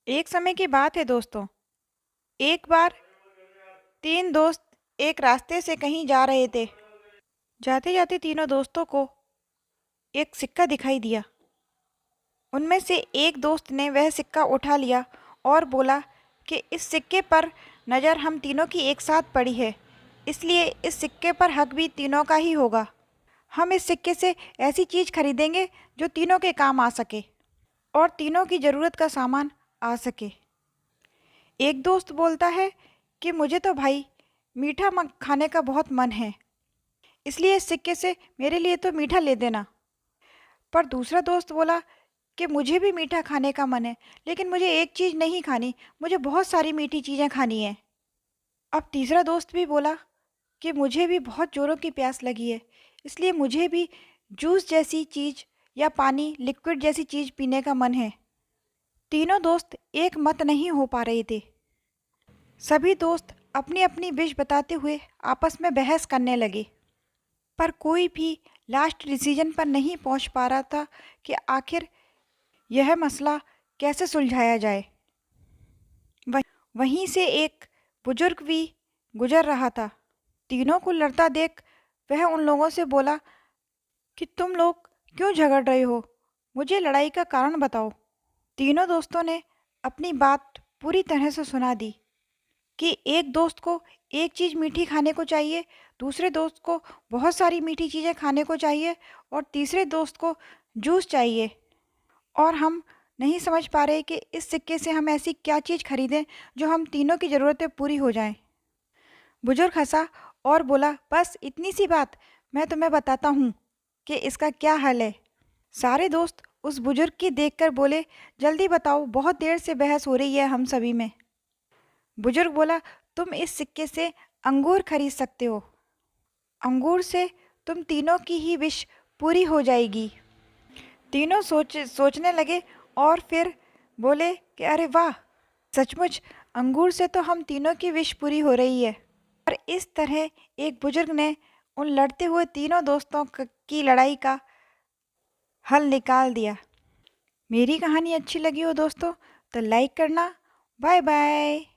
एक समय की बात है दोस्तों। एक बार तीन दोस्त एक रास्ते से कहीं जा रहे थे। जाते जाते तीनों दोस्तों को एक सिक्का दिखाई दिया। उनमें से एक दोस्त ने वह सिक्का उठा लिया और बोला कि इस सिक्के पर नज़र हम तीनों की एक साथ पड़ी है, इसलिए इस सिक्के पर हक भी तीनों का ही होगा। हम इस सिक्के से ऐसी चीज़ खरीदेंगे जो तीनों के काम आ सके और तीनों की ज़रूरत का सामान आ सके। एक दोस्त बोलता है कि मुझे तो भाई मीठा खाने का बहुत मन है, इसलिए इस सिक्के से मेरे लिए तो मीठा ले देना। पर दूसरा दोस्त बोला कि मुझे भी मीठा खाने का मन है, लेकिन मुझे एक चीज़ नहीं खानी, मुझे बहुत सारी मीठी चीज़ें खानी हैं। अब तीसरा दोस्त भी बोला कि मुझे भी बहुत ज़ोरों की प्यास लगी है, इसलिए मुझे भी जूस जैसी चीज़ या पानी लिक्विड जैसी चीज़ पीने का मन है। तीनों दोस्त एक मत नहीं हो पा रहे थे। सभी दोस्त अपनी अपनी विश बताते हुए आपस में बहस करने लगे, पर कोई भी लास्ट डिसीजन पर नहीं पहुंच पा रहा था कि आखिर यह मसला कैसे सुलझाया जाए। वहीं से एक बुजुर्ग भी गुजर रहा था। तीनों को लड़ता देख वह उन लोगों से बोला कि तुम लोग क्यों झगड़ रहे हो, मुझे लड़ाई का कारण बताओ। तीनों दोस्तों ने अपनी बात पूरी तरह से सुना दी कि एक दोस्त को एक चीज़ मीठी खाने को चाहिए, दूसरे दोस्त को बहुत सारी मीठी चीज़ें खाने को चाहिए और तीसरे दोस्त को जूस चाहिए। और हम नहीं समझ पा रहे कि इस सिक्के से हम ऐसी क्या चीज़ खरीदें जो हम तीनों की ज़रूरतें पूरी हो जाएं। बुजुर्ग हंसा और बोला, बस इतनी सी बात, मैं तुम्हें बताता हूँ कि इसका क्या हल है। सारे दोस्त उस बुजुर्ग की देखकर बोले, जल्दी बताओ, बहुत देर से बहस हो रही है हम सभी में। बुजुर्ग बोला, तुम इस सिक्के से अंगूर खरीद सकते हो। अंगूर से तुम तीनों की ही विश पूरी हो जाएगी। तीनों सोचने लगे और फिर बोले कि अरे वाह, सचमुच अंगूर से तो हम तीनों की विश पूरी हो रही है। और इस तरह एक बुजुर्ग ने उन लड़ते हुए तीनों दोस्तों की लड़ाई का हल निकाल दिया। मेरी कहानी अच्छी लगी हो दोस्तों तो लाइक करना। Bye bye.